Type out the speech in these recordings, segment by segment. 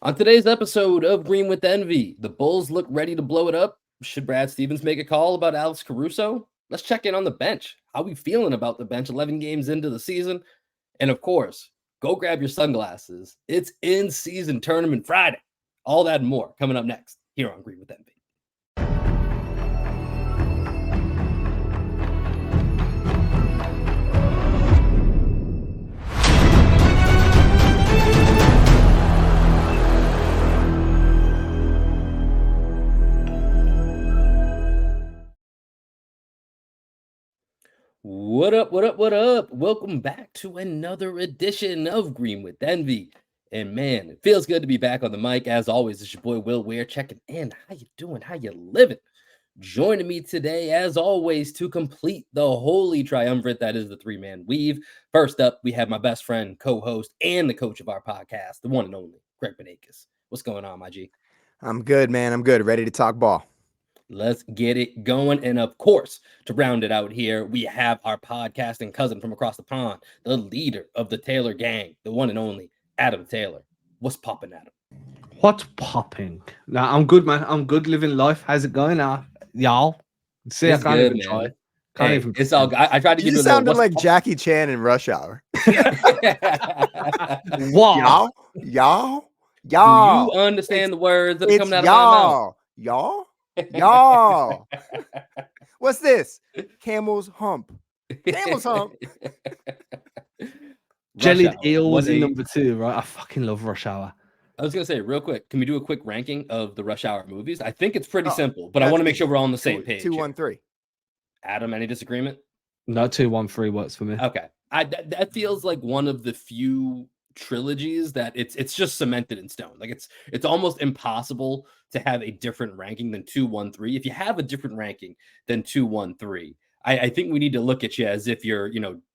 On today's episode of Green with Envy, the Bulls look ready to blow it up. Should Brad Stevens make a call about Alex Caruso? Let's check in on the bench. How we feeling about the bench 11 games into the season? And of course, go grab your sunglasses. It's in-season tournament Friday. All that and more coming up next here on Green with Envy. What up, what up, what up? Welcome back to another edition of Green with Envy. And man, it feels good to be back on the mic. As always, it's your boy Will Weir checking in. How you doing? How you living? Joining me today, as always, to complete the holy triumvirate that is the three-man weave. First up, we have my best friend, co-host, and the coach of our podcast, the one and only Greg Benakis. What's going on, my G? I'm good, man. I'm good. Ready to talk ball. Let's get it going. And of course, to round it out here, we have our podcasting cousin from across the pond, the leader of the Taylor gang, the one and only Adam Taylor. What's popping, Adam? What's popping? Now, I'm good, man. I'm good living life. How's it going now, y'all? See, It's I can't good, even man. try. Hey, it's all good. I tried to give You you a sounded little, like Jackie Chan in Rush Hour. Wow. Y'all. Do you understand the words that are coming out of my mouth? Y'all. What's this? Camel's hump. Camel's hump. Jellied eel was in number 2, right? I fucking love Rush Hour. I was going to say, real quick, can we do a quick ranking of the Rush Hour movies? I think it's pretty simple, but I want to make sure we're all on the same page. 2, 1, 3. Adam, any disagreement? No, 2, 1, 3 works for me. Okay. That feels like one of the few trilogies that it's just cemented in stone. Like it's almost impossible to have a different ranking than 2, 1, 3. If you have a different ranking than 2, 1, 3, I think we need to look at you as if you're,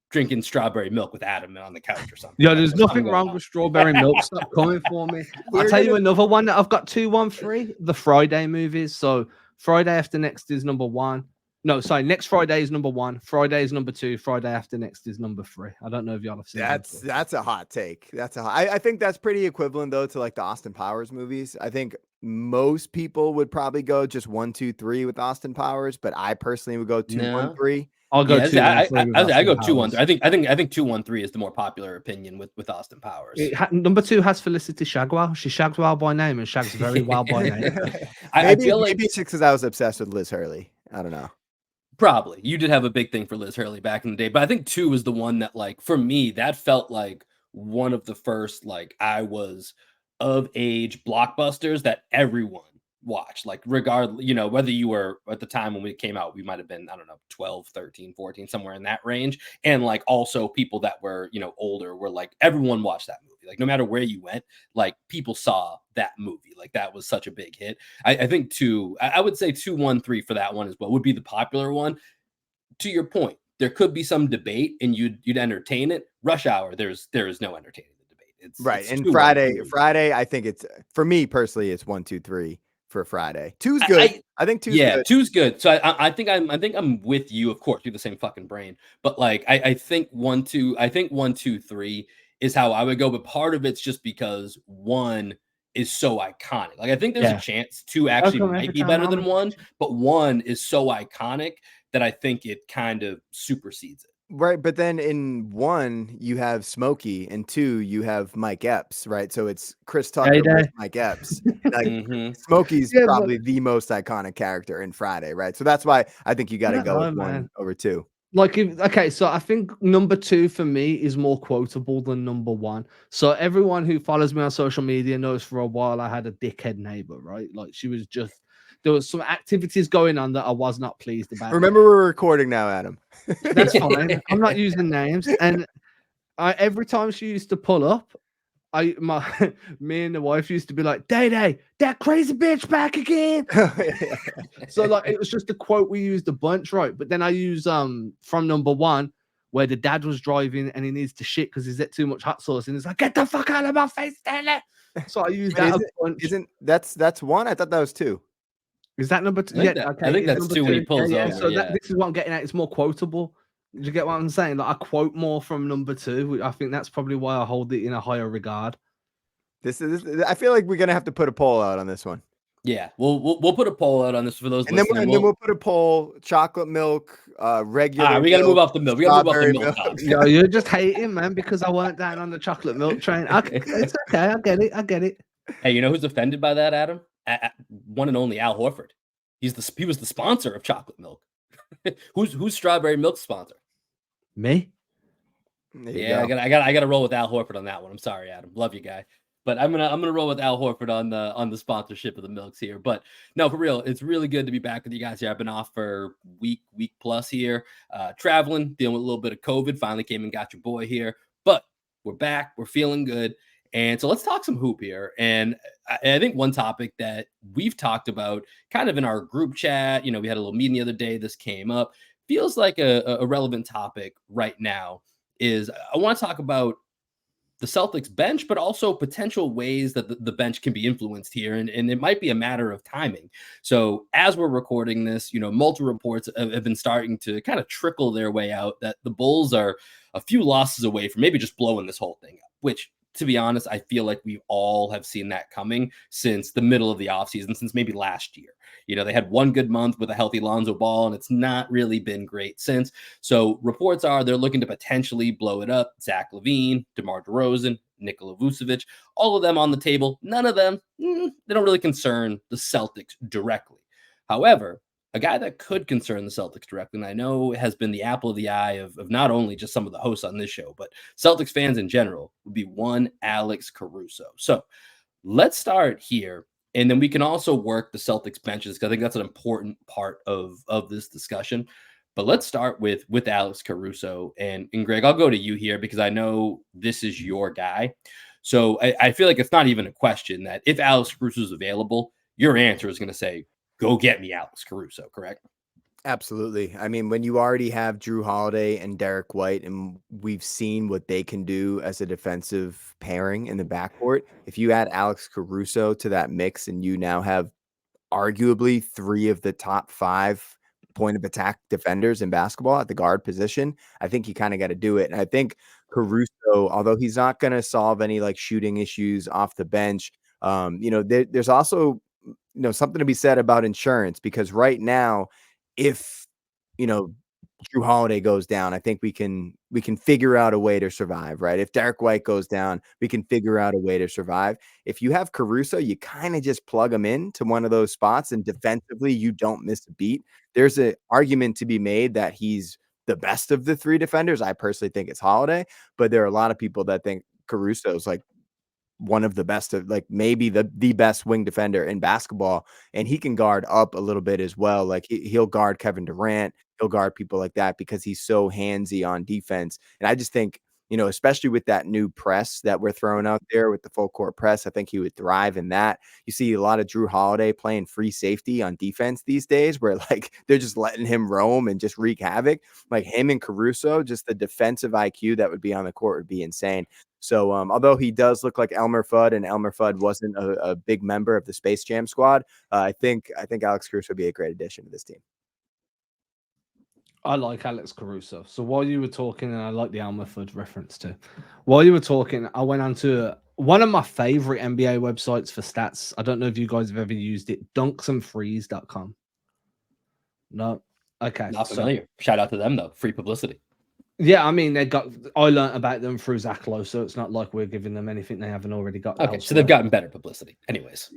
drinking strawberry milk with Adam on the couch or something. Yeah, there's nothing wrong with strawberry milk. Stop coming for me. I'll tell you another one that I've got 2, 1, 3, the Friday movies. So Friday After Next is number 1. No, sorry, next Friday is number 1. Friday is number 2. Friday After Next is number 3. I don't know if y'all have seen that's a hot take. I think that's pretty equivalent though to like the Austin Powers movies. I think most people would probably go just 1, 2, 3 with Austin Powers, but I personally would go 2, 1, 3. I'll go 2. I go 2, 1, 3. I think 2, 1, 3 is the more popular opinion with Austin Powers. Number 2 has Felicity Shagwell. She shags well by name and shags very well by name. I feel like maybe it's because I was obsessed with Liz Hurley. I don't know. Probably. You did have a big thing for Liz Hurley back in the day, but I think 2 was the one that, like, for me, that felt like one of the first, like, I was of age blockbusters that everyone watched, like, regardless, whether you were at the time when it came out, we might have been, I don't know, 12, 13, 14, somewhere in that range. And like also people that were, older were like, everyone watched that movie. Like, no matter where you went, like people saw that movie. Like that was such a big hit. I think 2, I would say 2, 1, 3 for that one as well would be the popular one. To your point, there could be some debate and you'd entertain it. Rush Hour, there is no entertaining the debate. It's right. It's and 2, Friday, I think it's, for me personally, it's 1, 2, 3 for Friday. 2's good. I think 2's good. 2's good. So I think I'm with you. Of course, you're the same fucking brain. But like I think 1, 2, 3 is how I would go. But part of it's just because 1 is so iconic. Like I think there's a chance 2 actually might be better than 1, but 1 is so iconic that I think it kind of supersedes it. Right, but then in 1 you have Smokey, and 2 you have Mike Epps, right? So it's Chris Tucker versus Mike Epps. Like Smokey's probably the most iconic character in Friday, right? So that's why I think you got to go with 1 over 2. Like, so I think number 2 for me is more quotable than number 1. So everyone who follows me on social media knows for a while I had a dickhead neighbor, right? Like she was just. There was some activities going on that I was not pleased about. Remember, we're recording now, Adam. That's fine. I'm not using names. And every time she used to pull up, me and the wife used to be like, Day, that crazy bitch back again. So like it was just a quote we used a bunch, right? But then I use from number 1 where the dad was driving and he needs to shit because he's at too much hot sauce and he's like, get the fuck out of my face, Stanley. So I used that a bunch. That's 1? I thought that was 2. Is that number 2? I think that's 2 when he pulls over. So this is what I'm getting at. It's more quotable. Do you get what I'm saying? Like I quote more from number 2. I think that's probably why I hold it in a higher regard. This is. I feel like we're gonna have to put a poll out on this one. Yeah, we'll put a poll out on this for those And then, listening. we'll put a poll: chocolate milk, regular. We got to move off the milk. We got to move off the milk. Yo, you're just hating, man, because I weren't down on the chocolate milk train. It's okay. I get it. Hey, you know who's offended by that, Adam? One and only Al Horford. He was the sponsor of chocolate milk. who's strawberry milk sponsor? Me. Yeah, I got to roll with Al Horford on that one. I'm sorry, Adam. Love you, guy. But I'm gonna roll with Al Horford on the sponsorship of the milks here. But no, for real, it's really good to be back with you guys here. I've been off for week plus here, traveling, dealing with a little bit of COVID. Finally came and got your boy here, but we're back. We're feeling good, and so let's talk some hoop here. And I think one topic that we've talked about, kind of in our group chat, we had a little meeting the other day. This came up. Feels like a relevant topic right now. Is I want to talk about the Celtics bench, but also potential ways that the bench can be influenced here. And it might be a matter of timing. So as we're recording this, multiple reports have been starting to kind of trickle their way out that the Bulls are a few losses away from maybe just blowing this whole thing up, which, to be honest, I feel like we all have seen that coming since the middle of the offseason, since maybe last year. They had one good month with a healthy Lonzo Ball, and it's not really been great since. So reports are they're looking to potentially blow it up. Zach LaVine, DeMar DeRozan, Nikola Vucevic, all of them on the table. None of them, they don't really concern the Celtics directly. However, a guy that could concern the Celtics directly, and I know has been the apple of the eye of not only just some of the hosts on this show, but Celtics fans in general, would be one Alex Caruso. So let's start here, and then we can also work the Celtics benches, because I think that's an important part of this discussion. But let's start with Alex Caruso. And Greg, I'll go to you here because I know this is your guy. So I feel like it's not even a question that if Alex Caruso is available, your answer is going to say, go get me Alex Caruso, correct? Absolutely. I mean, when you already have Drew Holiday and Derek White, and we've seen what they can do as a defensive pairing in the backcourt, if you add Alex Caruso to that mix and you now have arguably 3 of the top 5 point of attack defenders in basketball at the guard position, I think you kind of got to do it. And I think Caruso, although he's not going to solve any like shooting issues off the bench, there's also something to be said about insurance, because right now, if Drew Holiday goes down, I think we can figure out a way to survive, right? If Derek White goes down, we can figure out a way to survive. If you have Caruso, you kind of just plug him in to one of those spots, and defensively, you don't miss a beat. There's an argument to be made that he's the best of the 3 defenders. I personally think it's Holiday, but there are a lot of people that think Caruso's like one of the best of, like, maybe the best wing defender in basketball, and he can guard up a little bit as well. Like he'll guard Kevin Durant, he'll guard people like that because he's so handsy on defense. And I just think, especially with that new press that we're throwing out there with the full court press, I think he would thrive in that. You see a lot of Drew Holiday playing free safety on defense these days, where like they're just letting him roam and just wreak havoc. Like him and Caruso, just the defensive IQ that would be on the court would be insane. So although he does look like Elmer Fudd, and Elmer Fudd wasn't a big member of the Space Jam squad, I think Alex Caruso would be a great addition to this team. I like Alex Caruso. So while you were talking, and I like the Elmer Fudd reference too, while you were talking, I went on to one of my favorite NBA websites for stats. I don't know if you guys have ever used it, dunksandfreeze.com. No? Okay. Not familiar. So, shout out to them, though. Free publicity. Yeah, I mean, I learned about them through Zach Lowe, so it's not like we're giving them anything they haven't already got. Okay, so they've gotten better publicity. Anyways.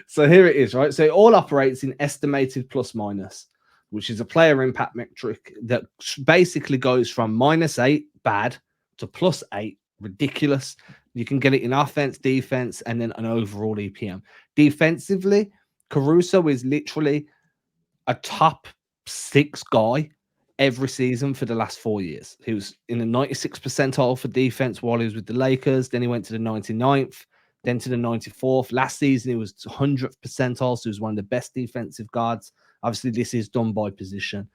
So here it is, right? So it all operates in estimated plus minus, which is a player impact metric that basically goes from -8, bad, to +8, ridiculous. You can get it in offense, defense, and then an overall EPM. Defensively, Caruso is literally a top 6 guy every season for the last 4 years. He was in the 96th percentile for defense while he was with the Lakers. Then he went to the 99th, then to the 94th. Last season, he was 100th percentile, so he was one of the best defensive guards. Obviously, this is done by position.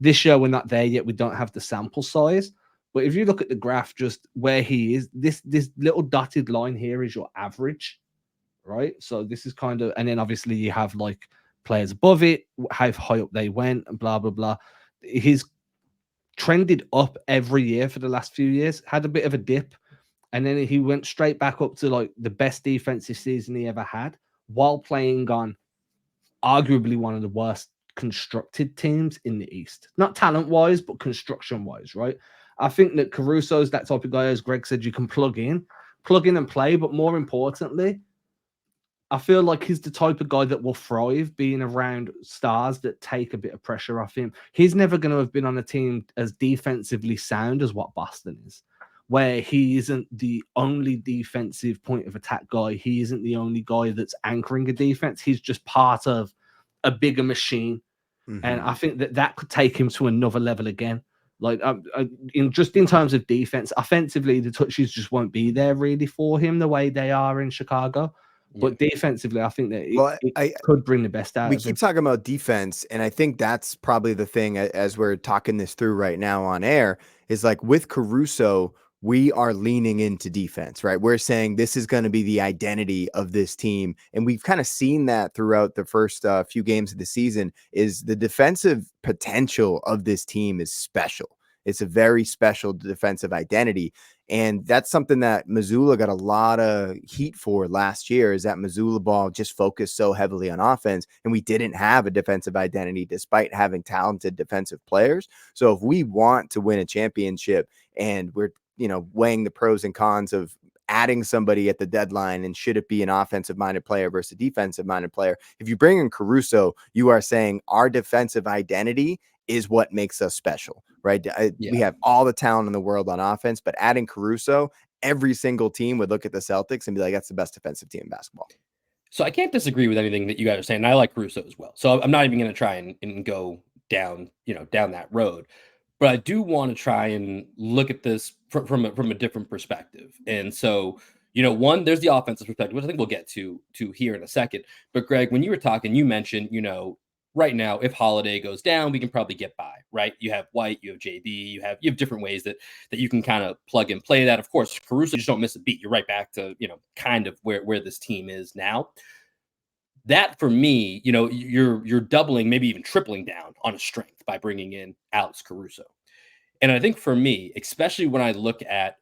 This year, we're not there yet. We don't have the sample size. But if you look at the graph, just where he is, this little dotted line here is your average, right? So this is kind of, and then obviously you have like players above it, how high up they went, and blah, blah, blah. He's trended up every year for the last few years, had a bit of a dip And then he went straight back up to like the best defensive season he ever had while playing on arguably one of the worst constructed teams in the East. Not talent-wise, but construction-wise, right? I think that Caruso's that type of guy, as Greg said, you can plug in and play, but more importantly, I feel like he's the type of guy that will thrive being around stars that take a bit of pressure off him. He's never going to have been on a team as defensively sound as what Boston is, where he isn't the only defensive point of attack guy. He isn't the only guy that's anchoring a defense. He's just part of a bigger machine. And I think that could take him to another level again. Like in terms of defense, offensively, the touches just won't be there really for him the way they are in Chicago. But defensively, I think that it could bring the best out of him. We keep talking about defense, and I think that's probably the thing as we're talking this through right now on air is like with Caruso, we are leaning into defense, right? We're saying this is going to be the identity of this team. And we've kind of seen that throughout the first few games of the season is the defensive potential of this team is special. It's a very special defensive identity. And that's something that Missoula got a lot of heat for last year is that Missoula ball just focused so heavily on offense. And we didn't have a defensive identity despite having talented defensive players. So if we want to win a championship and we're, weighing the pros and cons of adding somebody at the deadline and should it be an offensive minded player versus a defensive minded player, if you bring in Caruso, you are saying our defensive identity is what makes us special, right? We have all the talent in the world on offense, but adding Caruso, every single team would look at the Celtics and be like, that's the best defensive team in basketball. So I can't disagree with anything that you guys are saying. I like Caruso as well. So I'm not even going to try and go down, down that road. But I do want to try and look at this from a different perspective. And so, one, there's the offensive perspective, which I think we'll get to here in a second. But Greg, when you were talking, you mentioned, right now, if Holiday goes down, we can probably get by, right? You have White, you have JB, you have different ways that you can kind of plug and play that. Of course, Caruso, just don't miss a beat. You're right back to, kind of where this team is now. That for me, you're doubling, maybe even tripling down on a strength by bringing in Alex Caruso. And I think for me, especially when I look at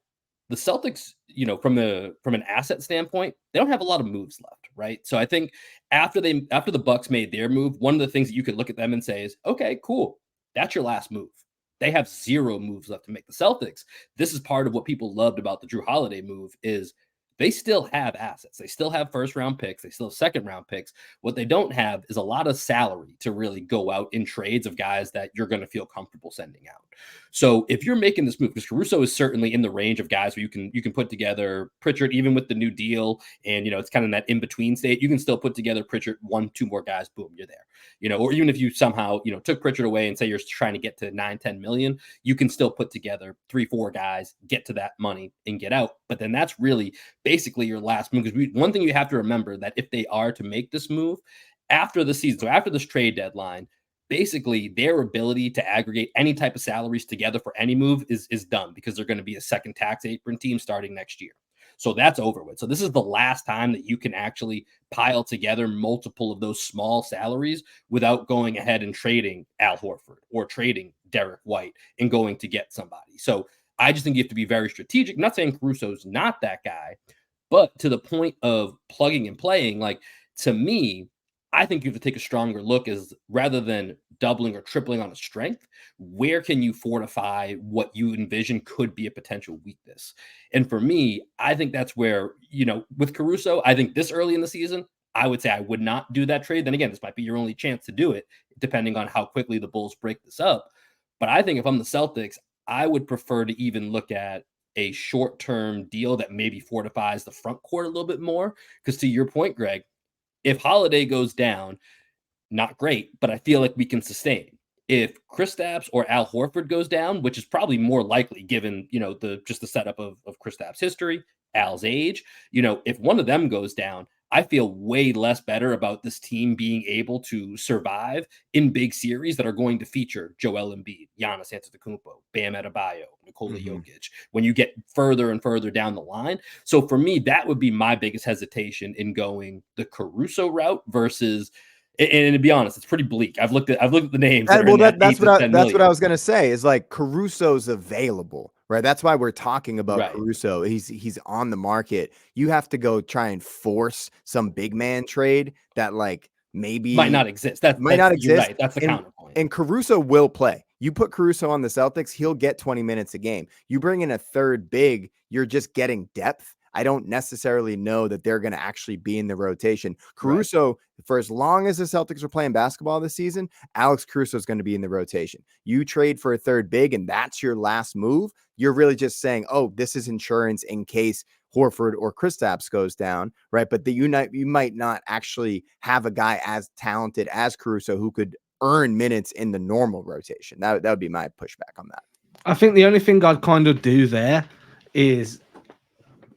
the Celtics, from an asset standpoint, they don't have a lot of moves left, right? So I think after the Bucks made their move, one of the things that you could look at them and say is, okay, cool, that's your last move. They have 0 moves left to make. The Celtics, this is part of what people loved about the Drew Holiday move is they still have assets. They still have first-round picks. They still have second-round picks. What they don't have is a lot of salary to really go out in trades of guys that you're going to feel comfortable sending out. So if you're making this move, because Caruso is certainly in the range of guys where you can put together Pritchard, even with the new deal, and it's kind of in that in-between state, you can still put together Pritchard, 1-2 more guys, boom, you're there. Or even if you somehow, took Pritchard away and say you're trying to get to 9-10 million, you can still put together 3-4 guys, get to that money and get out. But then that's really basically your last move. Because one thing you have to remember that if they are to make this move after the season, so after this trade deadline, basically their ability to aggregate any type of salaries together for any move is done because they're going to be a second tax apron team starting next year. So that's over with. So this is the last time that you can actually pile together multiple of those small salaries without going ahead and trading Al Horford or trading Derek White and going to get somebody. So I just think you have to be very strategic. I'm not saying Caruso's not that guy, but to the point of plugging and playing, like to me, I think you have to take a stronger look as rather than doubling or tripling on a strength, where can you fortify what you envision could be a potential weakness? And for me, I think that's where, with Caruso, I think this early in the season, I would say I would not do that trade. Then again, this might be your only chance to do it, depending on how quickly the Bulls break this up. But I think if I'm the Celtics, I would prefer to even look at a short-term deal that maybe fortifies the front court a little bit more. Because to your point, Greg, if Holiday goes down, not great, but I feel like we can sustain. If Kristaps or Al Horford goes down, which is probably more likely given, the setup of Kristaps' history, Al's age, if one of them goes down, I feel way less better about this team being able to survive in big series that are going to feature Joel Embiid, Giannis Antetokounmpo, Bam Adebayo, Nikola Jokic, when you get further and further down the line. So for me, that would be my biggest hesitation in going the Caruso route versus, and to be honest, it's pretty bleak. I've looked at the names. That's what I was going to say is like Caruso's available, right? That's why we're talking about Right. Caruso. He's on the market. You have to go try and force some big man trade that like maybe might not exist. might not You're exist. right. That's the counterpoint. And Caruso will play. You put Caruso on the Celtics, he'll get 20 minutes a game. You bring in a third big, you're just getting depth. I don't necessarily know that they're going to actually be in the rotation. Caruso, right. For as long as the Celtics are playing basketball this season, Alex Caruso is going to be in the rotation. You trade for a third big, and that's your last move. You're really just saying, oh, this is insurance in case Horford or Kristaps goes down, right? But you might not actually have a guy as talented as Caruso who could earn minutes in the normal rotation. That would be my pushback on that. I think the only thing I'd kind of do there is,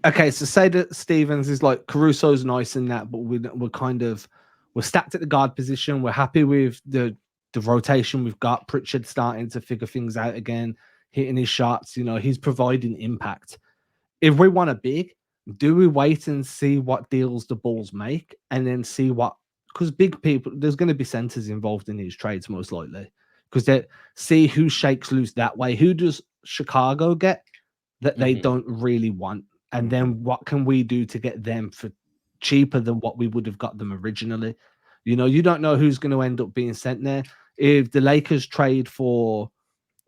okay, so say that Stevens is like, Caruso's nice in that, but we're stacked at the guard position. We're happy with the rotation we've got. Pritchard starting to figure things out again, hitting his shots. You know, he's providing impact. If we want a big, do we wait and see what deals the Bulls make and then see what, because big people, there's going to be centers involved in these trades most likely, because they see who shakes loose that way. Who does Chicago get that they don't really want? And then what can we do to get them for cheaper than what we would have got them originally? You know, you don't know who's going to end up being sent there. If the Lakers trade for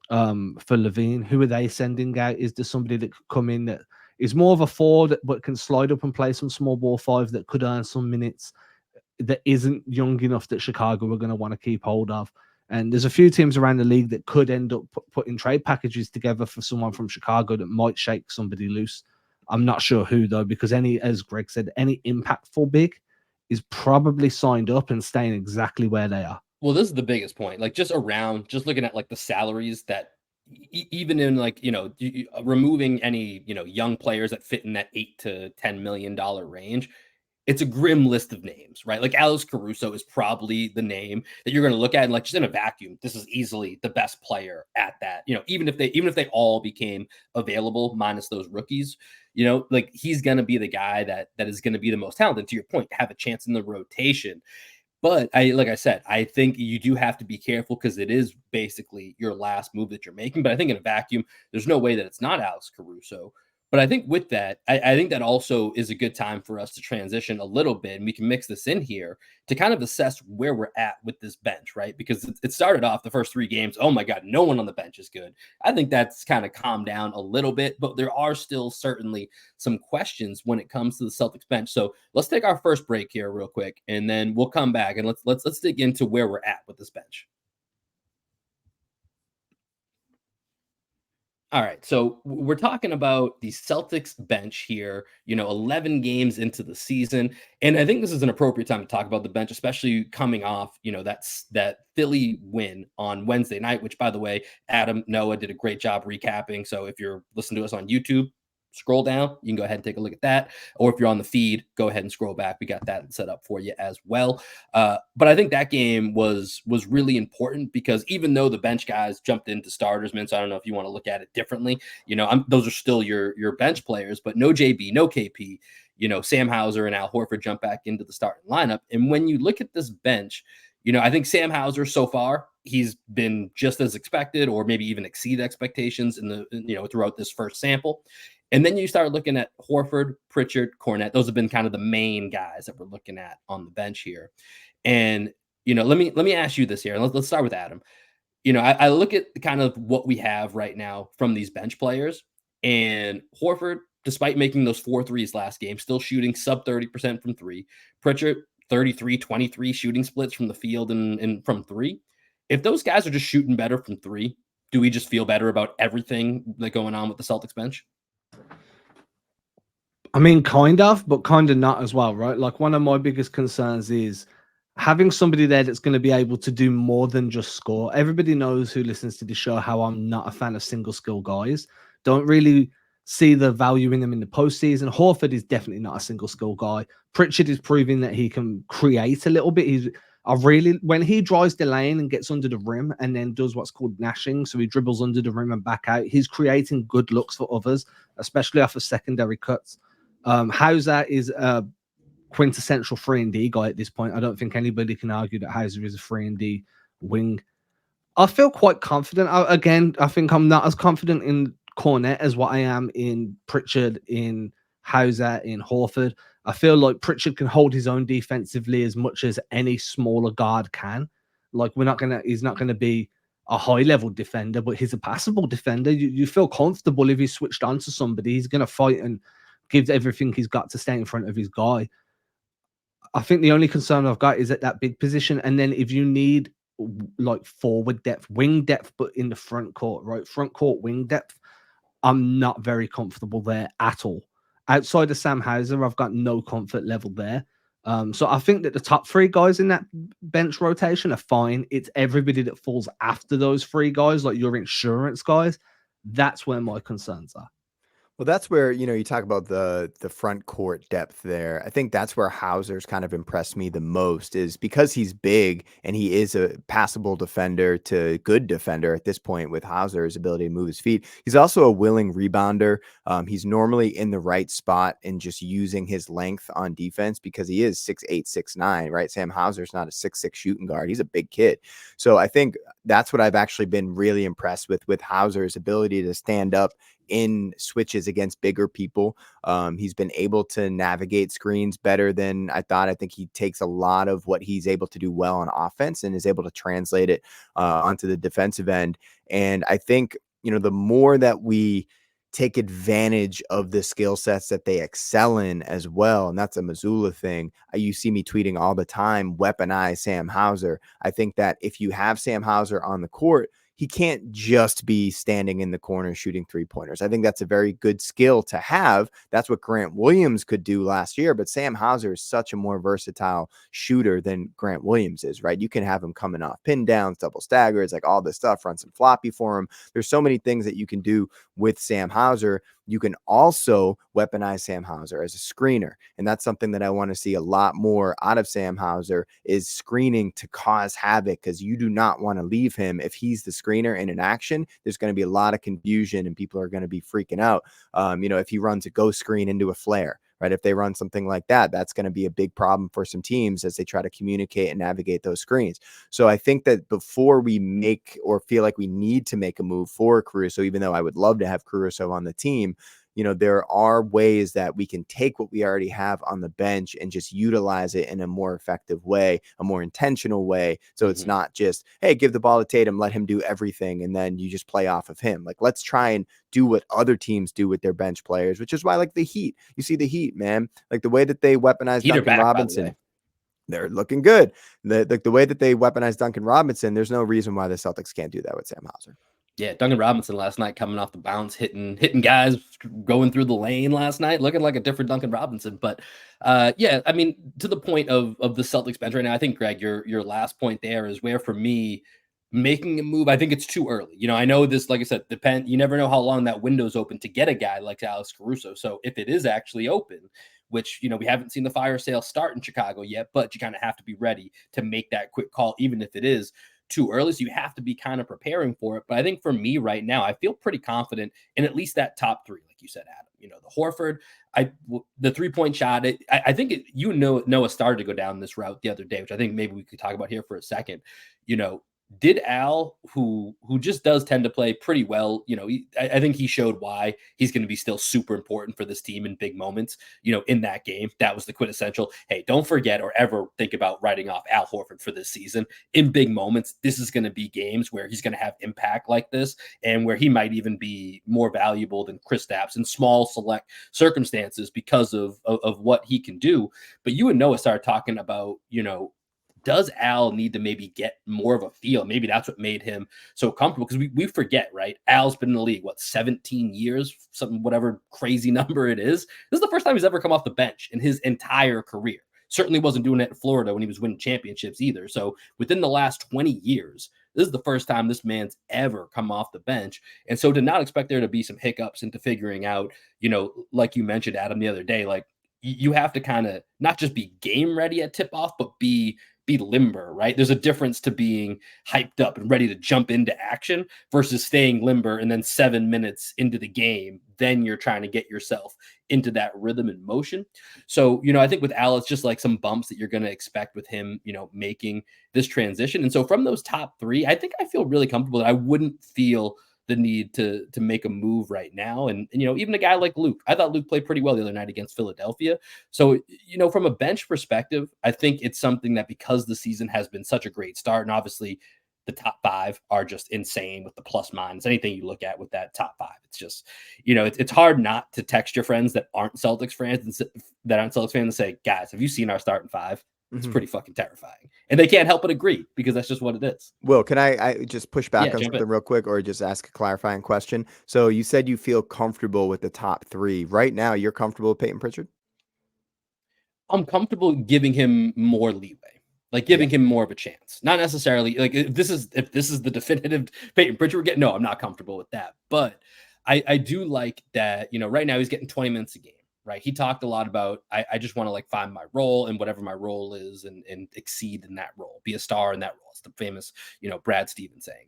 Levine, who are they sending out? Is there somebody that could come in that is more of a forward but can slide up and play some small ball five that could earn some minutes, that isn't young enough that Chicago are going to want to keep hold of? And there's a few teams around the league that could end up putting trade packages together for someone from Chicago that might shake somebody loose. I'm not sure who, though, because as Greg said, any impactful big is probably signed up and staying exactly where they are. Well, this is the biggest point. Like, just looking at like the salaries that even in like, you know, removing any, you know, young players that fit in that $8 to $10 million range, it's a grim list of names, right? Like Alex Caruso is probably the name that you're going to look at and like, just in a vacuum, this is easily the best player at that. You know, even if they all became available minus those rookies, you know, like he's going to be the guy that is going to be the most talented, to your point, have a chance in the rotation. But like I said, I think you do have to be careful because it is basically your last move that you're making. But I think in a vacuum, there's no way that it's not Alex Caruso. But I think with that, I think that also is a good time for us to transition a little bit, and we can mix this in here to kind of assess where we're at with this bench, right? Because it started off the first 3 games, oh my God, no one on the bench is good. I think that's kind of calmed down a little bit, but there are still certainly some questions when it comes to the Celtics bench. So let's take our first break here real quick, and then we'll come back and let's dig into where we're at with this bench. All right, so we're talking about the Celtics bench here, you know, 11 games into the season. And I think this is an appropriate time to talk about the bench, especially coming off, you know, that Philly win on Wednesday night, which, by the way, Adam, Noah did a great job recapping. So if you're listening to us on YouTube, scroll down, you can go ahead and take a look at that. Or if you're on the feed, go ahead and scroll back. We got that set up for you as well. But I think that game was really important because even though the bench guys jumped into starters minutes, I don't know if you want to look at it differently. You know, those are still your bench players, but no JB, no KP. You know, Sam Hauser and Al Horford jump back into the starting lineup. And when you look at this bench, you know, I think Sam Hauser so far, he's been just as expected or maybe even exceed expectations throughout this first sample. And then you start looking at Horford, Pritchard, Cornette. Those have been kind of the main guys that we're looking at on the bench here. And, you know, let me ask you this here. Let's start with Adam. You know, I look at kind of what we have right now from these bench players, and Horford, despite making those 4 threes last game, still shooting sub 30% from 3. Pritchard, 33-23 shooting splits from the field and from 3. If those guys are just shooting better from 3, do we just feel better about everything that's going on with the Celtics bench? I mean, kind of, but kind of not as well, right? Like, one of my biggest concerns is having somebody there that's going to be able to do more than just score. Everybody knows who listens to the show how I'm not a fan of single skill guys. Don't really see the value in them in the postseason. Horford is definitely not a single skill guy. Pritchard is proving that he can create a little bit. When he drives the lane and gets under the rim and then does what's called gnashing, so he dribbles under the rim and back out, he's creating good looks for others, especially off of secondary cuts. Hauser is a quintessential 3-and-D guy at this point. I don't think anybody can argue that Hauser is a 3-and-D wing. I feel quite confident. I think I'm not as confident in Cornet as what I am in Pritchard, in Hauser, in Horford. I feel like Pritchard can hold his own defensively as much as any smaller guard can. Like he's not gonna be a high level defender, but he's a passable defender. You feel comfortable if he's switched on to somebody, he's gonna fight and give everything he's got to stay in front of his guy. I think the only concern I've got is at that big position. And then if you need like forward depth, wing depth, but in the front court, right? Front court wing depth, I'm not very comfortable there at all. Outside of Sam Hauser, I've got no comfort level there. So I think that the top three guys in that bench rotation are fine. It's everybody that falls after those three guys, like your insurance guys. That's where my concerns are. Well, that's where, you talk about the front court depth there. I think that's where Hauser's kind of impressed me the most, is because he's big and he is a passable defender to good defender at this point with Hauser's ability to move his feet. He's also a willing rebounder. He's normally in the right spot and just using his length on defense because he is 6'8", 6'9", right? Sam Hauser's not a 6'6" shooting guard. He's a big kid. So I think that's what I've actually been really impressed with Hauser's ability to stand up in switches against bigger people. He's been able to navigate screens better than I thought. I think he takes a lot of what he's able to do well on offense and is able to translate it onto the defensive end. And I think, the more that we take advantage of the skill sets that they excel in as well, and that's a Missoula thing. You see me tweeting all the time, weaponize Sam Hauser. I think that if you have Sam Hauser on the court, he can't just be standing in the corner shooting three-pointers. I think that's a very good skill to have. That's what Grant Williams could do last year, but Sam Hauser is such a more versatile shooter than Grant Williams is, right? You can have him coming off pin downs, double staggers, like all this stuff, run some floppy for him. There's so many things that you can do with Sam Hauser. You can also weaponize Sam Hauser as a screener. And that's something that I want to see a lot more out of Sam Hauser, is screening to cause havoc, because you do not want to leave him. If he's the screener in an action, there's going to be a lot of confusion and people are going to be freaking out. If he runs a ghost screen into a flare, right? If they run something like that, that's going to be a big problem for some teams as they try to communicate and navigate those screens. So I think that before we make or feel like we need to make a move for Caruso, even though I would love to have Caruso on the team, there are ways that we can take what we already have on the bench and just utilize it in a more effective way, a more intentional way. So it's not just, hey, give the ball to Tatum, let him do everything, and then you just play off of him. Like, let's try and do what other teams do with their bench players, which is why, like, the Heat, you see the Heat, man, like the way that they weaponize Duncan Robinson. They're looking good. The way that they weaponize Duncan Robinson, there's no reason why the Celtics can't do that with Sam Hauser. Yeah, Duncan Robinson last night coming off the bounce, hitting guys, going through the lane last night, looking like a different Duncan Robinson. But yeah, I mean, to the point of the Celtics bench right now, I think, Greg, your last point there is where, for me, making a move, I think it's too early. I know this, like I said, you never know how long that window's open to get a guy like Alex Caruso. So if it is actually open, which, we haven't seen the fire sale start in Chicago yet, but you kind of have to be ready to make that quick call, even if it is too early. So you have to be kind of preparing for it. But I think for me right now, I feel pretty confident in at least that top three, like you said, Adam. The Horford, the 3-point shot. I think Noah started to go down this route the other day, which I think maybe we could talk about here for a second. Did Al, who just does tend to play pretty well, I think he showed why he's going to be still super important for this team in big moments, in that game. That was the quintessential, hey, don't forget or ever think about writing off Al Horford for this season. In big moments, this is going to be games where he's going to have impact like this, and where he might even be more valuable than Kristaps in small select circumstances because of what he can do. But you and Noah started talking about, does Al need to maybe get more of a feel? Maybe that's what made him so comfortable, because we forget, right? Al's been in the league, 17 years, something, whatever crazy number it is. This is the first time he's ever come off the bench in his entire career. Certainly wasn't doing it in Florida when he was winning championships either. So within the last 20 years, this is the first time this man's ever come off the bench. And so to not expect there to be some hiccups into figuring out, like you mentioned, Adam, the other day, like, you have to kind of not just be game ready at tip off, but be limber, right? There's a difference to being hyped up and ready to jump into action versus staying limber, and then 7 minutes into the game, then you're trying to get yourself into that rhythm and motion. So, I think with Al, it's just like some bumps that you're going to expect with him, making this transition. And so from those top three, I think I feel really comfortable that I wouldn't feel the need to make a move right now. And you know, even a guy like Luke, I thought Luke played pretty well the other night against Philadelphia. So, you know, from a bench perspective, I think it's something that, because the season has been such a great start, and obviously the top 5 are just insane with the plus minus. Anything you look at with that top 5, it's just, you know, it's hard not to text your friends that aren't Celtics fans and say, guys, have you seen our starting 5? It's pretty fucking terrifying. And they can't help but agree, because that's just what it is. Will, can I just push back on something real quick, or just ask a clarifying question? So you said you feel comfortable with the top 3. Right now, you're comfortable with Peyton Pritchard? I'm comfortable giving him more leeway, like giving him more of a chance. Not necessarily like if this is the definitive Peyton Pritchard we're getting. No, I'm not comfortable with that. But I do like that, you know, right now he's getting 20 minutes a game. Right. He talked a lot about, I just want to like find my role, and whatever my role is, and exceed in that role, be a star in that role. It's the famous, you know, Brad Stevens saying.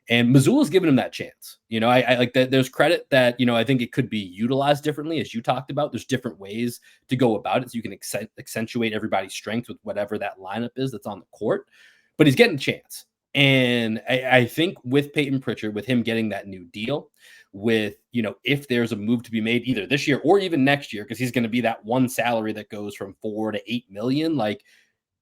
And Missoula's given him that chance. You know, I like that. There's credit that, you know, I think it could be utilized differently, as you talked about. There's different ways to go about it, so you can accentuate everybody's strengths with whatever that lineup is that's on the court. But he's getting a chance. And I think with Peyton Pritchard, with him getting that new deal, with, you know, if there's a move to be made either this year or even next year, because he's going to be that one salary that goes from 4 to 8 million, like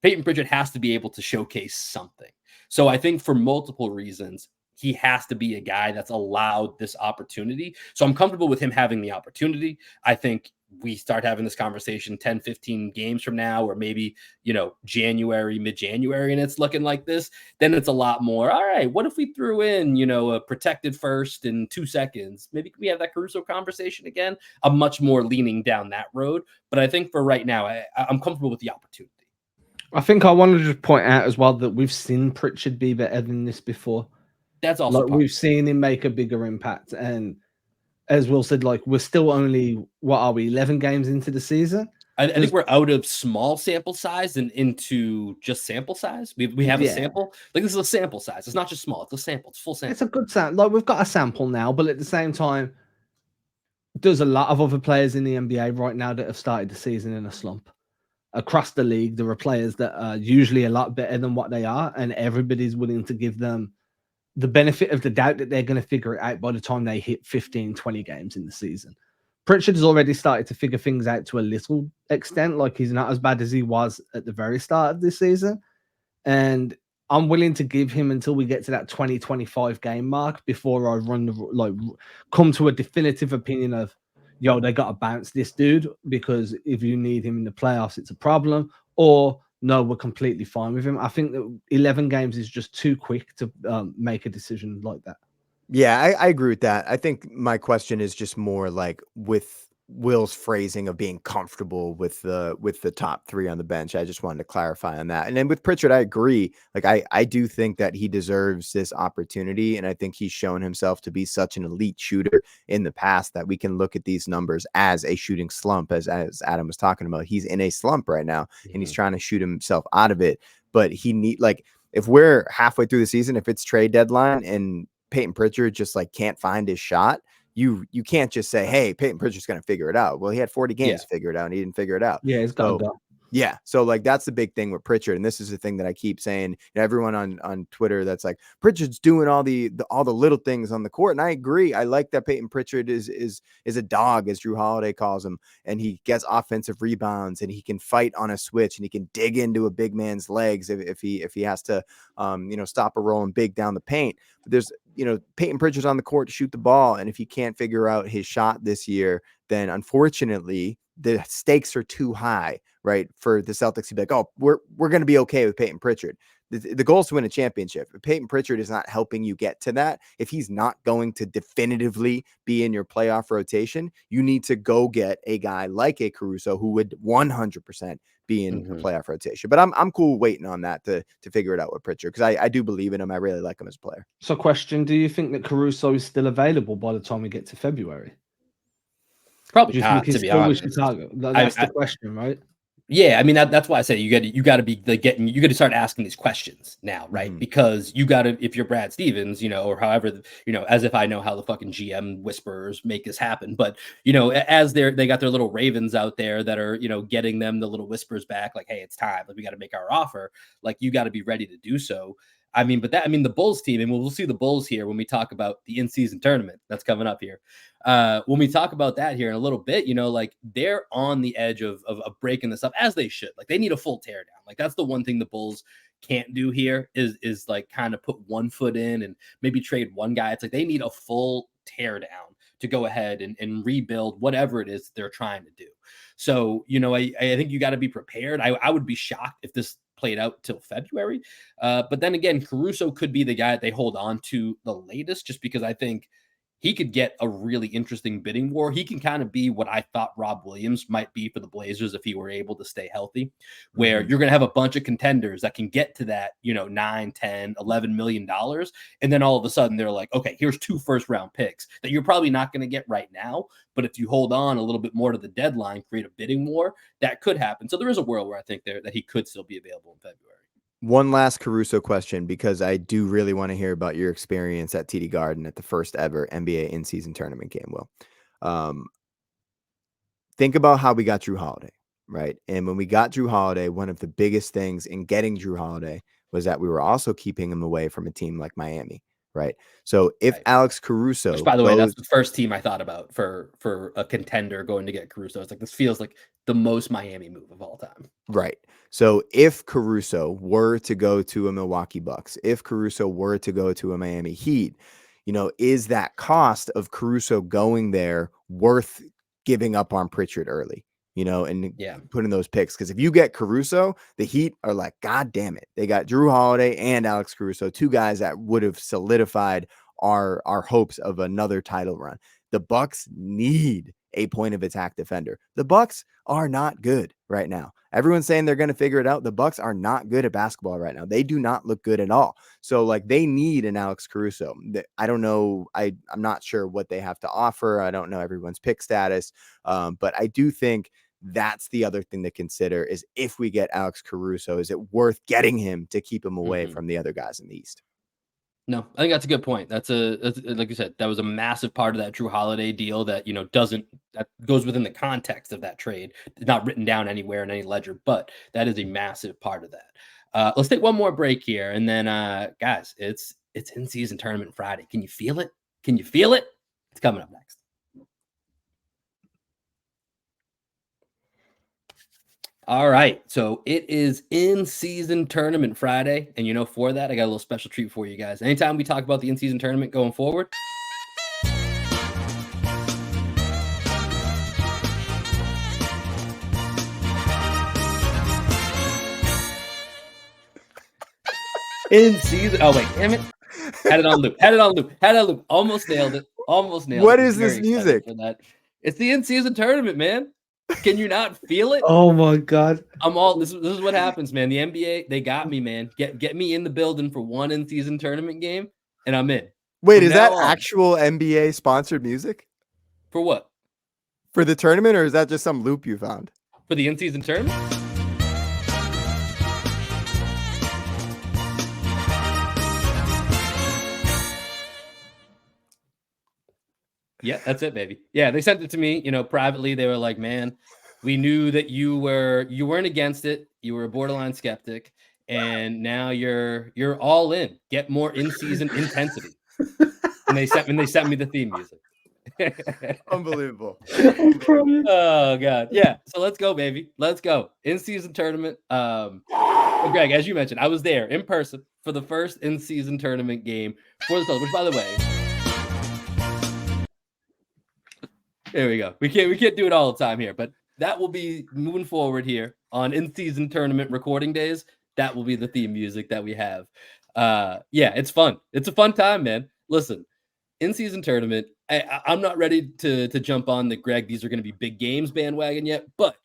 Peyton Pritchard has to be able to showcase something. So I think for multiple reasons, he has to be a guy that's allowed this opportunity. So I'm comfortable with him having the opportunity. I think we start having this conversation 10, 15 games from now, or maybe, you know, January, mid-January, and it's looking like this, then it's a lot more, all right, what if we threw in, you know, a protected first in 2 seconds? Maybe we have that Caruso conversation again. I'm much more leaning down that road. But I think for right now, I'm comfortable with the opportunity. I think I want to just point out as well that we've seen Pritchard be better than this before. That's also like we've seen him make a bigger impact. And as Will said, like we're still only, what are we, 11 games into the season? I think we're out of small sample size and into just sample size. We have a sample. Like this is a sample size. It's not just small. It's a sample. It's full sample. It's a good sample. Like we've got a sample now, but at the same time, there's a lot of other players in the NBA right now that have started the season in a slump. Across the league, there are players that are usually a lot better than what they are, and everybody's willing to give them the benefit of the doubt that they're going to figure it out by the time they hit 15, 20 games in the season. Pritchard has already started to figure things out to a little extent. Like he's not as bad as he was at the very start of this season. And I'm willing to give him until we get to that 20-25 game mark before I come to a definitive opinion of, yo, they got to bounce this dude, because if you need him in the playoffs, it's a problem. Or no, we're completely fine with him. I think that 11 games is just too quick to make a decision like that. Yeah, I agree with that. I think my question is just more like with Will's phrasing of being comfortable with the top 3 on the bench. I just wanted to clarify on that. And then with Pritchard, I agree. Like I do think that he deserves this opportunity, and I think he's shown himself to be such an elite shooter in the past that we can look at these numbers as a shooting slump, as Adam was talking about. He's in a slump right now, and he's trying to shoot himself out of it. But if we're halfway through the season, if it's trade deadline and Peyton Pritchard just like can't find his shot, you can't just say, hey, Peyton Pritchard's going to figure it out. Well, he had 40 games to figure it out, and he didn't figure it out. Yeah, he's got to go. Yeah. So like that's the big thing with Pritchard. And this is the thing that I keep saying, everyone on Twitter that's like, Pritchard's doing all the little things on the court. And I agree. I like that Peyton Pritchard is a dog, as Drew Holiday calls him, and he gets offensive rebounds, and he can fight on a switch, and he can dig into a big man's legs if he has to stop a rolling big down the paint. But there's Peyton Pritchard's on the court to shoot the ball. And if he can't figure out his shot this year, then unfortunately the stakes are too high, right, for the Celtics to be like, oh, we're going to be okay with Peyton Pritchard. The goal is to win a championship. If Peyton Pritchard is not helping you get to that, if he's not going to definitively be in your playoff rotation, you need to go get a guy like a Caruso who would 100% be in the playoff rotation. But I'm cool waiting on that to figure it out with Pritchard, because I do believe in him. I really like him as a player. So question, do you think that Caruso is still available by the time we get to February? Probably not, to be honest. That's the question, right? Yeah, I mean that's why I say you got to be like you got to start asking these questions now, right? Because you got to, if you're Brad Stevens, or however, as if I know how the fucking GM whisperers make this happen, but as they got their little ravens out there that are getting them the little whispers back, like, hey, it's time, like we got to make our offer, like you got to be ready to do so. the Bulls team, and we'll see the Bulls here when we talk about the in-season tournament that's coming up here. When we talk about that here in a little bit, like they're on the edge of breaking this up, as they should. Like they need a full teardown. Like that's the one thing the Bulls can't do here is like kind of put one foot in and maybe trade one guy. It's like they need a full teardown to go ahead and rebuild whatever it is they're trying to do. So, I think you got to be prepared. I would be shocked if this played out till February. But then again, Caruso could be the guy that they hold on to the latest, just because I think he could get a really interesting bidding war. He can kind of be what I thought Rob Williams might be for the Blazers if he were able to stay healthy, where you're going to have a bunch of contenders that can get to that, 9, 10, $11 million. And then all of a sudden they're like, okay, here's 2 first-round picks that you're probably not going to get right now. But if you hold on a little bit more to the deadline, create a bidding war, that could happen. So there is a world where I think that he could still be available in February. One last Caruso question, because I do really want to hear about your experience at TD Garden at the first ever NBA in-season tournament game, Will. Think about how we got Drew Holiday, right? And when we got Drew Holiday, one of the biggest things in getting Drew Holiday was that we were also keeping him away from a team like Miami, right? So if Alex Caruso, which by the way, that's the first team I thought about for a contender going to get Caruso. It's like, this feels like the most Miami move of all time. Right. So if Caruso were to go to a Milwaukee Bucks, if Caruso were to go to a Miami Heat, is that cost of Caruso going there worth giving up on Pritchard early, and putting those picks? Because if you get Caruso, the Heat are like, God damn it. They got Drew Holiday and Alex Caruso, 2 guys that would have solidified our hopes of another title run. The Bucks need a point of attack defender. The Bucks are not good right now. Everyone's saying they're going to figure it out. The Bucks are not good at basketball right now. They do not look good at all. So like they need an Alex Caruso. I don't know. I'm not sure what they have to offer. I don't know everyone's pick status. But I do think that's the other thing to consider is if we get Alex Caruso, is it worth getting him to keep him away from the other guys in the East? No, I think that's a good point. That's like you said, that was a massive part of that Drew Holiday deal that, that goes within the context of that trade. It's not written down anywhere in any ledger, but that is a massive part of that. Let's take one more break here. And then, guys, it's in-season tournament Friday. Can you feel it? Can you feel it? It's coming up next. All right, so it is in-season tournament Friday, and for that, I got a little special treat for you guys. Anytime we talk about the in-season tournament going forward, in-season. Oh wait, damn it! Had it on loop. Almost nailed it. What is this music? For that. It's the in-season tournament, man. Can you not feel it? Oh my God. This is what happens, man. The NBA, they got me, man. Get me in the building for one in-season tournament game, and I'm in. Wait, is that actual NBA sponsored music? For what? For the tournament, or is that just some loop you found? For the in-season tournament? Yeah, that's it, baby. Yeah, they sent it to me, privately. They were like, man, we knew that you weren't against it. You were a borderline skeptic, and now you're all in. Get more in-season intensity. And they sent me the theme music. Unbelievable. Oh God. Yeah. So let's go, baby. Let's go. In-season tournament. Greg, as you mentioned, I was there in person for the first in-season tournament game for the Celtics, which, by the way, there we go. We can't do it all the time here, but that will be moving forward here on in-season tournament recording days. That will be the theme music that we have. Yeah, it's fun. It's a fun time, man. Listen, in-season tournament, I'm not ready to jump on the Greg, these are going to be big games bandwagon yet, but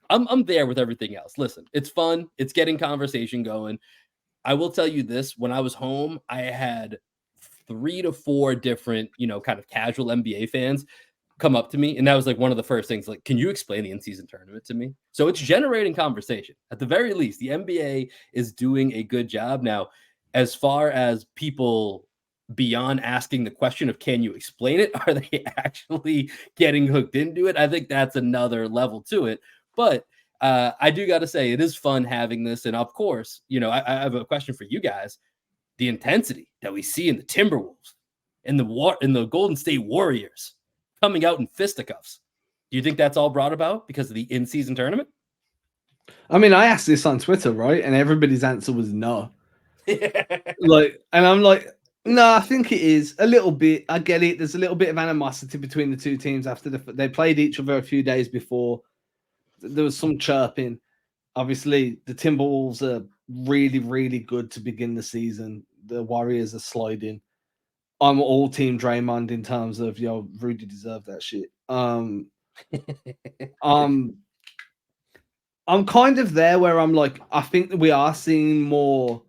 I'm there with everything else. Listen, it's fun. It's getting conversation going. I will tell you this, when I was home, I had 3 to 4 different, kind of casual NBA fans come up to me, and that was like one of the first things, like, can you explain the in-season tournament to me? So it's generating conversation. At the very least, the NBA is doing a good job. Now, as far as people beyond asking the question of can you explain it, are they actually getting hooked into it? I think that's another level to it. But I do got to say, it is fun having this. And of course, I have a question for you guys. the intensity that we see in the Timberwolves and the Golden State Warriors coming out in fisticuffs. Do you think that's all brought about because of the in-season tournament? I mean, I asked this on Twitter, right? And everybody's answer was no. Like, and I'm like, no, I think it is a little bit. I get it. There's a little bit of animosity between the two teams after they played each other a few days before. There was some chirping. Obviously, the Timberwolves are really, really good to begin the season. The Warriors are sliding. I'm all team Draymond in terms of, Rudy deserved that shit. I'm kind of there where I'm like, I think that we are seeing more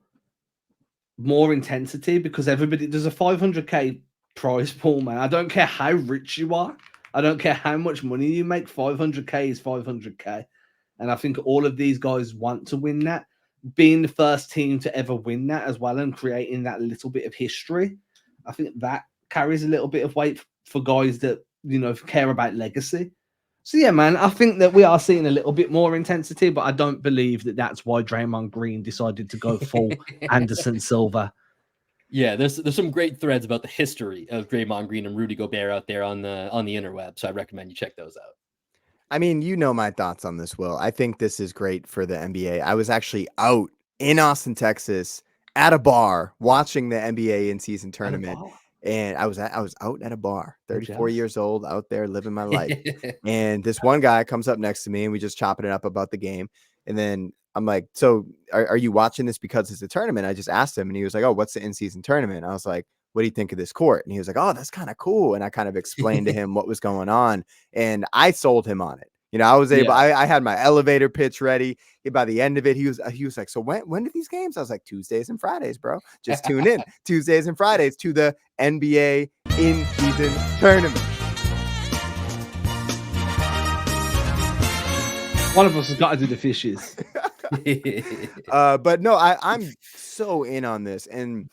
intensity because there's a 500k prize pool, man. I don't care how rich you are. I don't care how much money you make. 500k is 500k. And I think all of these guys want to win that. Being the first team to ever win that as well and creating that little bit of history, I think that carries a little bit of weight for guys that, care about legacy. So, yeah, man, I think that we are seeing a little bit more intensity, but I don't believe that that's why Draymond Green decided to go full Anderson Silva. Yeah, there's some great threads about the history of Draymond Green and Rudy Gobert out there on the interweb, so I recommend you check those out. I mean, my thoughts on this, Will. I think this is great for the NBA. I was actually out in Austin, Texas, at a bar watching the NBA in-season tournament. And I was out at a bar, 34 years old, out there living my life. And this one guy comes up next to me and we just chopping it up about the game. And then I'm like, so are you watching this because it's a tournament? I just asked him and he was like, oh, what's the in-season tournament? I was like, what do you think of this court? And he was like, oh, that's kind of cool. And I kind of explained to him what was going on. And I sold him on it. I was able, I had my elevator pitch ready. By the end of it, he was like, so when are these games? I was like, Tuesdays and Fridays, bro. Just tune in Tuesdays and Fridays to the NBA in-season tournament. One of us has got to do the fishes. But no, I'm so in on this. And,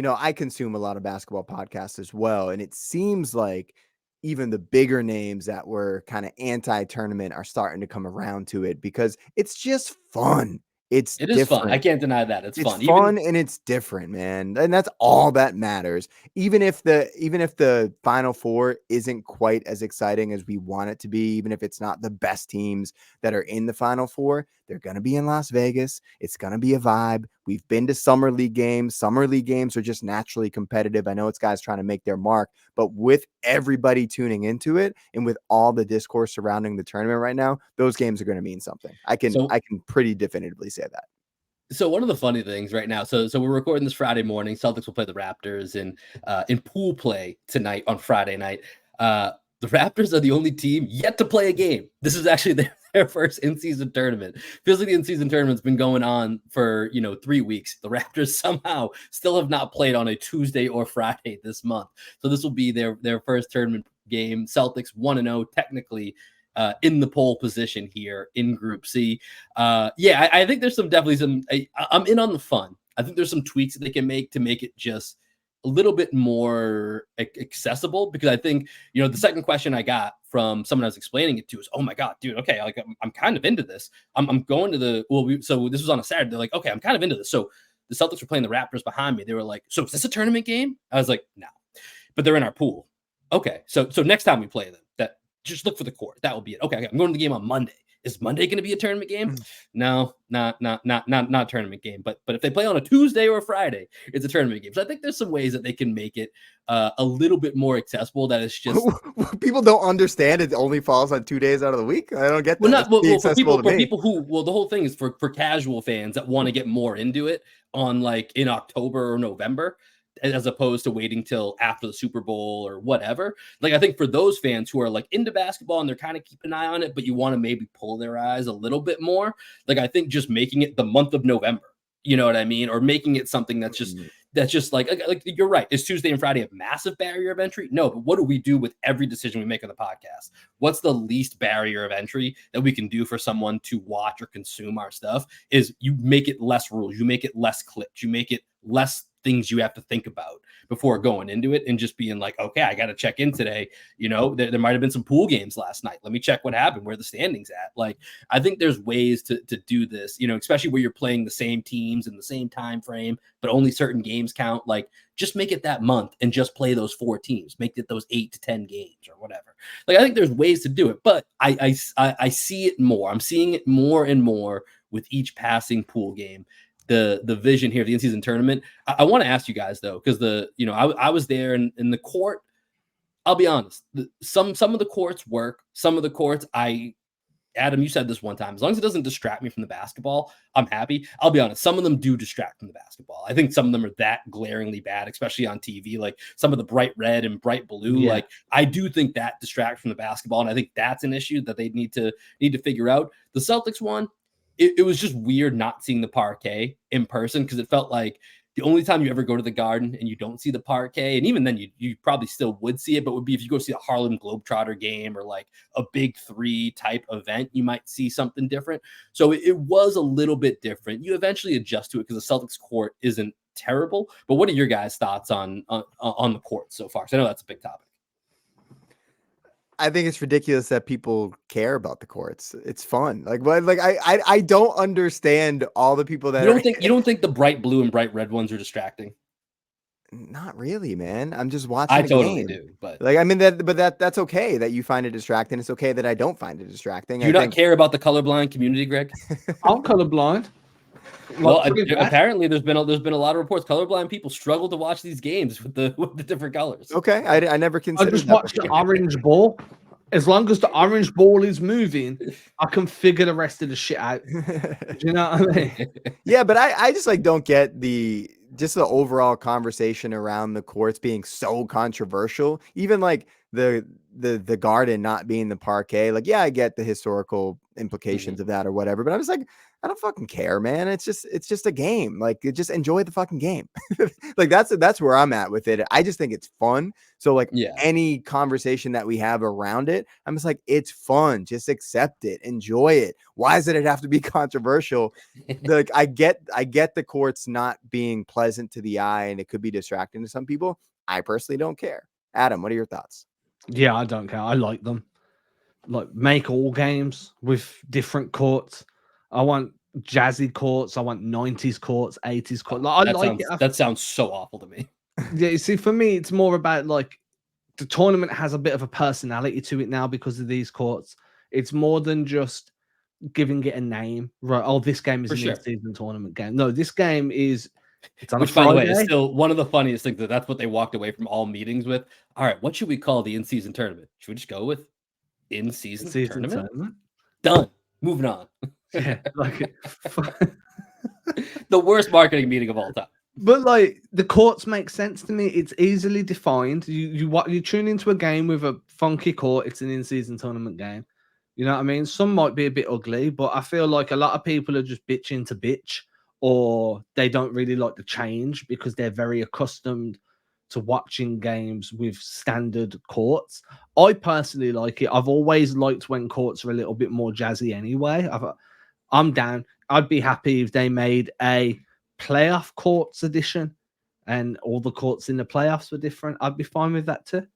I consume a lot of basketball podcasts as well. And it seems like even the bigger names that were kind of anti-tournament are starting to come around to it because it's just fun. It is fun. I can't deny that. It's fun. And it's different, man. And that's all that matters. Even if the Final Four isn't quite as exciting as we want it to be, even if it's not the best teams that are in the Final Four, they're going to be in Las Vegas. It's going to be a vibe. We've been to summer league games. Summer league games are just naturally competitive. I know it's guys trying to make their mark, but with everybody tuning into it and with all the discourse surrounding the tournament right now, those games are going to mean something. I can pretty definitively say that. So one of the funny things right now, so we're recording this Friday morning. Celtics will play the Raptors in pool play tonight on Friday night. The Raptors are the only team yet to play a game. This is actually their first in-season tournament. Feels like the in-season tournament's been going on for 3 weeks. The Raptors somehow still have not played on a Tuesday or Friday this month. So this will be their first tournament game. Celtics 1-0 technically in the pole position here in Group C. I think there's definitely some. I'm in on the fun. I think there's some tweaks that they can make to make it just a little bit more accessible, because I think, the second question I got from someone I was explaining it to is, oh my God, dude, okay, like I'm kind of into this. I'm going to so this was on a Saturday. They're like, okay, I'm kind of into this. So the Celtics were playing the Raptors behind me. They were like, so is this a tournament game? I was like, no, but they're in our pool. Okay. So next time we play them, just look for the court. That will be it. Okay. I'm going to the game on Monday. Is Monday going to be a tournament game? No, not a tournament game. But if they play on a Tuesday or a Friday, it's a tournament game. So I think there's some ways that they can make it a little bit more accessible. That it's just people don't understand it only falls on 2 days out of the week. I don't get that. For people who the whole thing is for casual fans that want to get more into it on like in October or November, as opposed to waiting till after the Super Bowl or whatever. Like, I think for those fans who are like into basketball and they're kind of keeping an eye on it, but you want to maybe pull their eyes a little bit more. Like, I think just making it the month of November, you know what I mean? Or making it something that's just like you're right. Is Tuesday and Friday a massive barrier of entry? No, but what do we do with every decision we make on the podcast? What's the least barrier of entry that we can do for someone to watch or consume our stuff? Is you make it less rules, you make it less clips, you make it less things you have to think about, before going into it and just being like, okay, I got to check in today. You know, there might have been some pool games last night. Let me check what happened, where the standings at. Like, I think there's ways to do this, you know, especially where you're playing the same teams in the same time frame, but only certain games count. Like, just make it that month and just play those 4 teams. Make it those 8 to 10 games or whatever. Like, I think there's ways to do it, but I see it more. I'm seeing it more and more with each passing pool game. The vision here of the in-season tournament. I want to ask you guys though, because I was there in the court. I'll be honest. Some of the courts work. Some of the courts, Adam, you said this one time. As long as it doesn't distract me from the basketball, I'm happy. I'll be honest. Some of them do distract from the basketball. I think some of them are that glaringly bad, especially on TV. Like some of the bright red and bright blue. Yeah. Like I do think that distracts from the basketball, and I think that's an issue that they need to figure out. The Celtics one, it was just weird not seeing the parquet in person, because it felt like the only time you ever go to the Garden and you don't see the parquet, and even then you probably still would see it, but would be if you go see a Harlem Globetrotter game or like a Big 3 type event, you might see something different. So it was a little bit different. You eventually adjust to it because the Celtics court isn't terrible. But what are your guys' thoughts on the court so far? Because I know that's a big topic. I think it's ridiculous that people care about the courts. It's fun. I don't understand all the people that you don't think the bright blue and bright red ones are distracting? Not really, man. I'm just watching. I totally do, but like, I mean, that's okay that you find it distracting. It's okay that I don't find it distracting. Do you not care about the colorblind community, Greg? I'm colorblind. Well, apparently there's been a lot of reports. Colorblind people struggle to watch these games with the different colors. Okay, I never considered. I just watch the orange ball. As long as the orange ball is moving, I can figure the rest of the shit out. Do you know what I mean? Yeah, but I just don't get the overall conversation around the courts being so controversial. Even like the Garden not being the parquet. Like, yeah, I get the historical implications of that or whatever, but I'm just like, I don't fucking care, man. It's just a game. Like, just enjoy the fucking game. Like that's where I'm at with it. I just think it's fun. So like any conversation that we have around it, I'm just like, it's fun. Just accept it. Enjoy it. Why does it have to be controversial? Like I get the courts not being pleasant to the eye and it could be distracting to some people. I personally don't care. Adam, what are your thoughts? Yeah, I don't care. I like them. Like, make all games with different courts. I want jazzy courts. I want 90s courts, 80s courts. Like, that sounds so awful to me. Yeah, you see, for me, it's more about like the tournament has a bit of a personality to it now because of these courts. It's more than just giving it a name, right? Oh, this game is an in-season tournament game. No, this game is. It's on Which, by the way, is still one of the funniest things. That's what they walked away from all meetings with. All right, what should we call the in-season tournament? Should we just go with in-season tournament? Done. Moving on. Yeah, like the worst marketing meeting of all time. But like the courts make sense to me. It's easily defined. You tune into a game with a funky court. It's an in-season tournament game. You know what I mean? Some might be a bit ugly, but I feel like a lot of people are just bitching to bitch, or they don't really like the change because they're very accustomed to watching games with standard courts. I personally like it. I've always liked when courts are a little bit more jazzy anyway. I'm down. I'd be happy if they made a playoff courts edition and all the courts in the playoffs were different. I'd be fine with that too.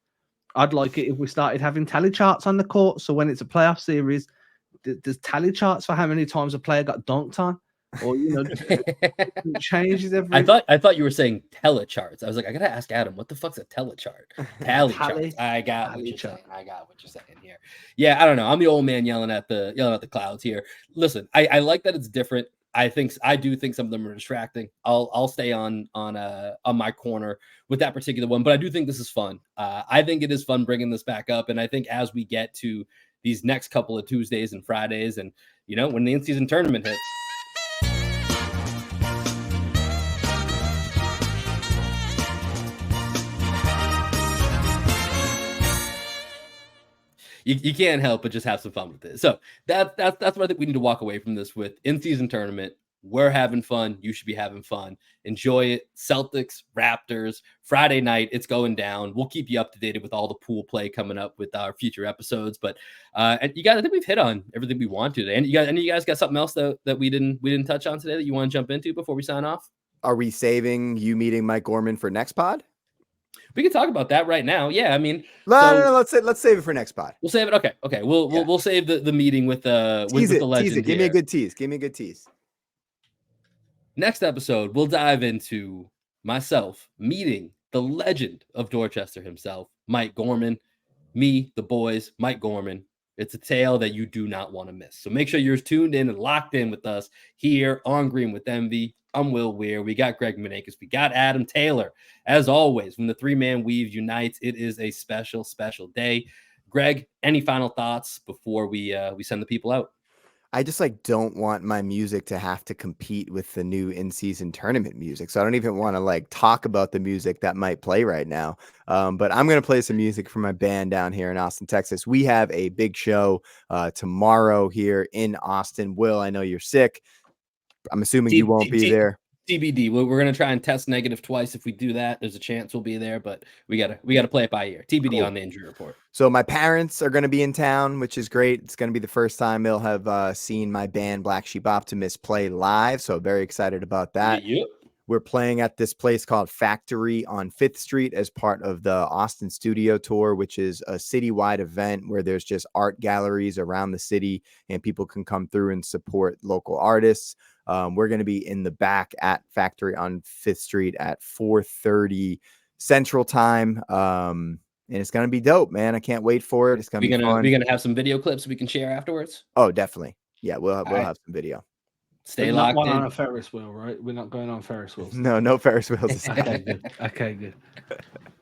I'd like it if we started having tally charts on the court. So when it's a playoff series, there's tally charts for how many times a player got dunked on. Or it changes every. I thought you were saying telecharts. I was like, I gotta ask Adam, what the fuck's a telechart? Tally charts. I got what you're saying. I got what you're saying here. Yeah, I don't know. I'm the old man yelling at the clouds here. Listen, I like that it's different. I do think some of them are distracting. I'll stay on my corner with that particular one, but I do think this is fun. I think it is fun bringing this back up, and I think as we get to these next couple of Tuesdays and Fridays, and when the in-season tournament hits. You can't help but just have some fun with it. So that's what I think we need to walk away from this with. In-season tournament, we're having fun. You should be having fun. Enjoy it. Celtics, Raptors, Friday night, it's going down. We'll keep you up to date with all the pool play coming up with our future episodes. But and you guys, I think we've hit on everything we want to today. And you guys got something else that we didn't touch on today that you want to jump into before we sign off? Are we saving you meeting Mike Gorman for next pod? We can talk about that right now. Yeah, I mean, no, let's save it for next pod. We'll save it. Okay. We'll save the meeting with the legend. Tease it. Give me a good tease. Next episode, we'll dive into myself meeting the legend of Dorchester himself, Mike Gorman. Me, the boys, Mike Gorman. It's a tale that you do not want to miss. So make sure you're tuned in and locked in with us here on Green with Envy. I'm Will Weir. We got Greg Menakis. We got Adam Taylor. As always, when the three-man weave unites, it is a special, special day. Greg, any final thoughts before we send the people out? I just don't want my music to have to compete with the new in-season tournament music. So I don't even want to talk about the music that might play right now. But I'm going to play some music from my band down here in Austin, Texas. We have a big show tomorrow here in Austin. Will, I know you're sick. I'm assuming you won't be there. TBD. We're going to try and test negative twice. If we do that, there's a chance we'll be there, but we got to play it by ear. TBD cool. On the injury report. So my parents are going to be in town, which is great. It's going to be the first time they'll have seen my band Black Sheep Optimist play live. So very excited about that. Yep. We're playing at this place called Factory on 5th Street as part of the Austin Studio Tour, which is a citywide event where there's just art galleries around the city and people can come through and support local artists. We're going to be in the back at Factory on 5th Street at 4:30 Central Time. And it's going to be dope, man. I can't wait for it. It's going to be fun. We're going to have some video clips we can share afterwards. Oh, definitely. Yeah, we'll have some video. Stay locked in. On a Ferris wheel, right? We're not going on Ferris wheels. No Ferris wheels. Okay, good.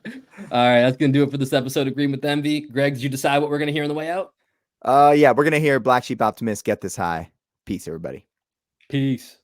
All right, that's going to do it for this episode of Green with Envy. Greg, did you decide what we're going to hear on the way out? Yeah, we're going to hear Black Sheep Optimist, Get This High. Peace, everybody. Peace.